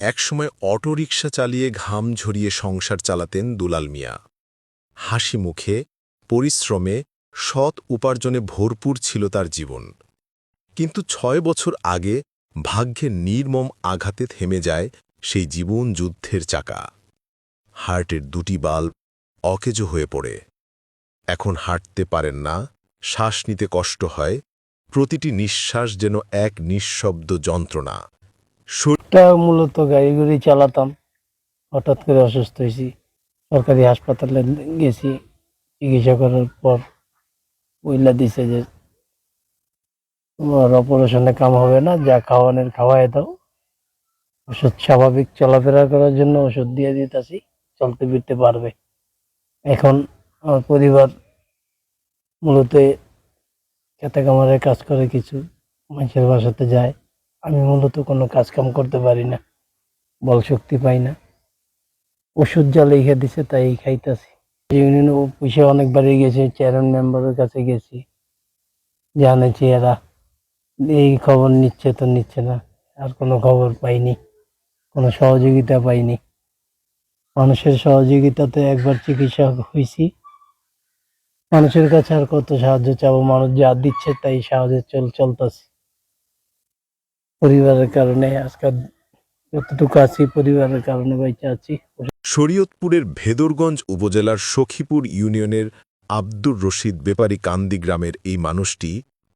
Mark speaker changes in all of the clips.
Speaker 1: একসময় অটোরিকশা চালিয়ে ঘাম ঝরিয়ে সংসার চালাতেন দুলাল মিয়া। হাসি মুখে, পরিশ্রমে, সৎ উপার্জনে ভরপুর ছিল তার জীবন। কিন্তু ৬ বছর আগে ভাগ্যের নির্মম আঘাতে থেমে যায় সেই জীবন যুদ্ধের চাকা। হার্টের দুটি বাল্ব অকেজো হয়ে পড়ে। এখন হাঁটতে পারেন না, শ্বাস নিতে কষ্ট হয়, প্রতিটি নিঃশ্বাস যেন এক নিঃশব্দ যন্ত্রণা।
Speaker 2: মূলত গাড়ি চালাতাম, হঠাৎ করে অসুস্থ হয়েছি। সরকারি হাসপাতালে গেছি, চিকিৎসা করার পর বইলা দিছে যে তোমার অপারেশনে কাম হবে না, যা খাওয়ানোর খাওয়াই দাও। ওষুধ স্বাভাবিক চলাফেরা করার জন্য ওষুধ দিয়ে দিতেছি, চলতে ফিরতে পারবে। এখন আমার পরিবার মূলত খেতে কামারে কাজ করে, কিছু মানুষের বাসাতে যায়। আমি মূলত কোনো কাজ কাম করতে পারি না, বল শক্তি পাই না। ওষুধ যা লিখে দিছে তাই খাইতেছি। ইউনিয়নে পয়সা অনেক বাড়ি গেছে, চেয়ারম্যান মেম্বারের কাছে গেছি, জানাচ্ছি, এরা এই খবর নিচ্ছে তো নিচ্ছে না, আর কোনো খবর পাইনি, কোনো সহযোগিতা পাইনি। মানুষের সহযোগিতাতে একবার চিকিৎসা হয়েছি, মানুষের কাছে আর কত সাহায্য চাবো? মানুষ যা দিচ্ছে তাই সাহায্যে চলতেছি। পরিবারের কারণে আজকাল যতটুকু আছি, পরিবারের কারণে বেঁচে আছি।
Speaker 1: শরীয়তপুরের ভেদরগঞ্জ উপজেলার সখীপুর ইউনিয়নের আব্দুর রশিদ বেপারী কান্দি গ্রামের এই মানুষটি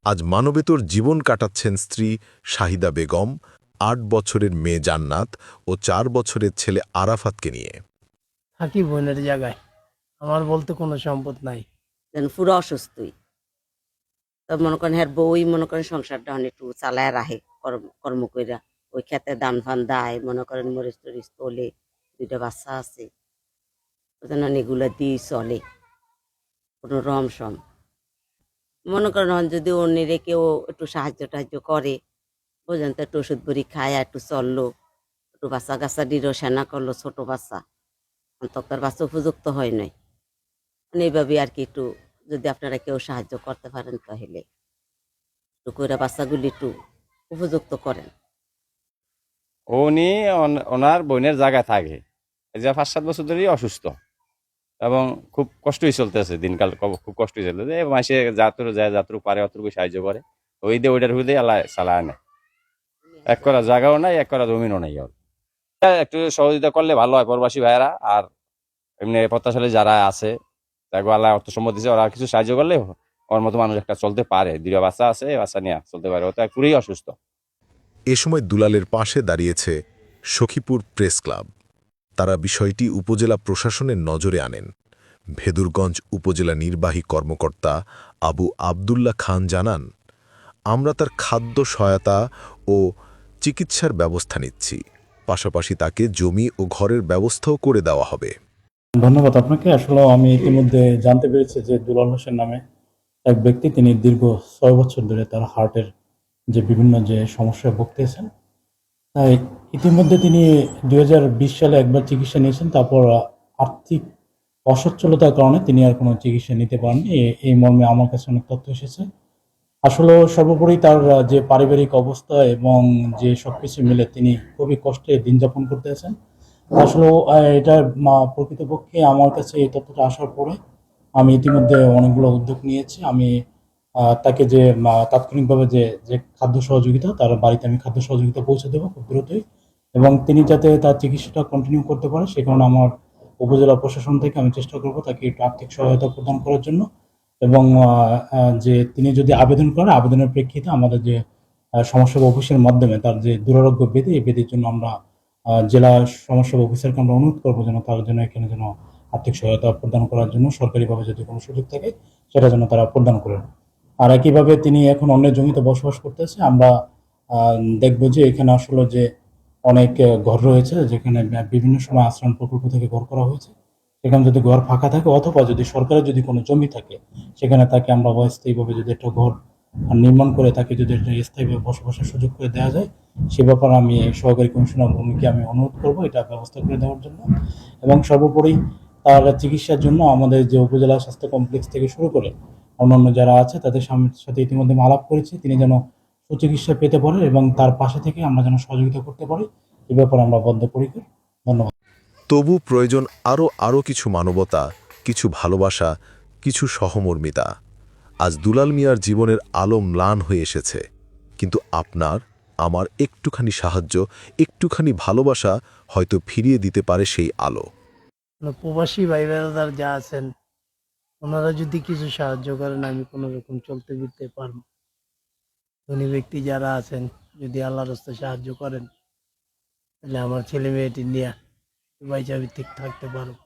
Speaker 1: আজ মানবেতর জীবন কাটাচ্ছেন স্ত্রী শাহিদা বেগম, ৮ বছরের মেয়ে জান্নাত ও ৪ বছরের ছেলে আরাফাতকে নিয়ে।
Speaker 2: থাকি বোনের জায়গায়, আমার বলতে কোনো সম্পদ নাই।
Speaker 3: পুরো অসুস্থই, তবে মনে করেন হ্যাঁ বই মনে করেন সংসারটা একটু চালায় রাখে, কর্ম কইরা ওই খেতে দান ফান দেয়, মনে করেন মরিচ টরিচ তোলে, 2টা বাচ্চা আছে, ওই জন্য এগুলো দিয়ে চলে কোনো রমসম। মনে করেন যদি অন্যরে কেউ একটু সাহায্য টাহায্য করে, বোঝেন তো, একটু ওষুধ বড়ি খায়, একটু চললো, একটু বাচ্চা কাচ্চা ডিরো সেনা করলো, ছোট বাচ্চা, তক্তার বাচ্চা উপযুক্ত হয় নাই, মানে এইভাবে আর কি। একটু যদি আপনারা কেউ সাহায্য করতে পারেন তাহলে একটু কইরা বাচ্চাগুলি একটু উপযুক্ত করেন।
Speaker 4: উনি ওনার বোনের জায়গায় থাকে, এই যে 5-7 বছর ধরেই অসুস্থ এবং খুব কষ্টই চলতেছে, দিনকাল খুব কষ্টই চলতেছে। মাসে যাত্রু যায়, যাত্রু পারে অতটুকু সাহায্য করে, ওই দিয়ে ওইটার হুদে আল্লাহ চালায় না। এক করা জায়গাও নাই, এক করা জমিনও নাই। ওর একটু সহযোগিতা করলে ভালো হয় প্রবাসী ভাইয়েরা, আর এমনি প্রত্যাশালী যারা আছে, তাকে আল্লাহ অর্থ সম্পদ দিচ্ছে, ওরা কিছু সাহায্য করলে ওর মতো মানুষ একটা চলতে পারে। 2টা বাচ্চা আছে, বাচ্চা নিয়ে চলতে পারে, ও তো পুরোই অসুস্থ।
Speaker 1: এ সময় দুলালের পাশে দাঁড়িয়েছে সখীপুর প্রেস ক্লাব। তারা বিষয়টি উপজেলা প্রশাসনের নজরে আনেন। ভেদুরগঞ্জ উপজেলা নির্বাহী কর্মকর্তা আবু আবদুল্লাহ খান জানান, আমরা তার খাদ্য সহায়তা ও চিকিৎসার ব্যবস্থা নিচ্ছি, পাশাপাশি তাকে জমি ও ঘরের ব্যবস্থাও করে দেওয়া হবে।
Speaker 5: ধন্যবাদ আপনাকে। আসলে আমি ইতিমধ্যে জানতে পেরেছি যে দুলাল হোসেন নামে এক ব্যক্তি, তিনি দীর্ঘ 6 বছর ধরে তার হার্টের যে বিভিন্ন যে সমস্যায় ভুগতেছেন, তাই ইতিমধ্যে তিনি 2020 সালে একবার চিকিৎসা নিয়েছেন। তারপর আর্থিক অসচ্ছলতার কারণে তিনি আর কোনো চিকিৎসা নিতে পারেননি। এই মর্মে আমার কাছে অনেক তথ্য এসেছে। আসলে সর্বোপরি তার যে পারিবারিক অবস্থা এবং যে সবকিছু মিলে তিনি খুবই কষ্টে দিন যাপন করতে আছেন। আসলে এটা প্রকৃতপক্ষে আমার কাছে এই তথ্যটা আসার পরে আমি ইতিমধ্যে অনেকগুলো উদ্যোগ নিয়েছি। আমি তাকে যে তাৎক্ষণিকভাবে যে যে খাদ্য সহযোগিতা, তার বাড়িতে আমি খাদ্য সহযোগিতা পৌঁছে দেবো খুব দ্রুতই, এবং তিনি যাতে তার চিকিৎসাটা কন্টিনিউ করতে পারে সে কারণে আমার উপজেলা প্রশাসন থেকে আমি চেষ্টা করব তাকে একটু আর্থিক সহায়তা প্রদান করার জন্য। এবং যে তিনি যদি আবেদন করেন, আবেদনের প্রেক্ষিতে আমাদের যে সমস্যা অফিসের মাধ্যমে তার যে দুরারোগ্য ব্যাধি, এই ব্যাধির জন্য আমরা জেলা সমস্যা অফিসারকে আমরা অনুরোধ করবো যেন তার জন্য এখানে যেন আর্থিক সহায়তা প্রদান করার জন্য সরকারিভাবে যদি কোনো সুযোগ থাকে সেটা যেন তারা প্রদান করেন। আর একইভাবে তিনি এখন অন্য জমিতে বসবাস করতেছে। আমরা দেখবো যে এখানে আসলে যে অনেক ঘর রয়েছে যেখানে বিভিন্ন সময় আশ্রম প্রকল্প থেকে ঘর করা হয়েছে, সেখানে যদি ঘর ফাঁকা থাকে অথবা যদি সরকারের যদি কোনো জমি থাকে সেখানে তাকে আমরা অস্থায়ীভাবে যদি একটা ঘর নির্মাণ করে তাকে যদি একটা স্থায়ীভাবে বসবাসের সুযোগ করে দেওয়া যায়, সে ব্যাপারে আমি সহকারী কমিশনার ভূমিকে আমি অনুরোধ করবো এটা ব্যবস্থা করে দেওয়ার জন্য। এবং সর্বোপরি তার চিকিৎসার জন্য আমাদের যে উপজেলা স্বাস্থ্য কমপ্লেক্স থেকে শুরু করে অন্যান্য যারা আছে তাদের সাথে ইতিমধ্যে আলাপ করেছি, তিনি যেন সুচিকিৎসা পেতে পারে এবং তার পাশে থেকে আমরা যেন সহযোগিতা করতে পারি এই ব্যাপারে আমরা বদ্ধপরিকর। ধন্যবাদ।
Speaker 1: তবু প্রয়োজন আরও কিছু মানবতা, কিছু ভালোবাসা, কিছু সহমর্মিতা। আজ দুলাল মিয়ার জীবনের আলো ম্লান হয়ে এসেছে, কিন্তু আপনার আমার একটুখানি সাহায্য, একটুখানি ভালোবাসা হয়তো ফিরিয়ে দিতে পারে সেই আলো।
Speaker 2: প্রবাসী ভাই বেড়াদার যা আছেন, ওনারা যদি কিছু সাহায্য করেন আমি কোনো রকম চলতে ফিরতে পারবো। ধনী ব্যক্তি যারা আছেন যদি আল্লাহর রাস্তা সাহায্য করেন, তাহলে আমার ছেলে মেয়েটি নিয়ে বাইচা ঠিক থাকতে পারবো।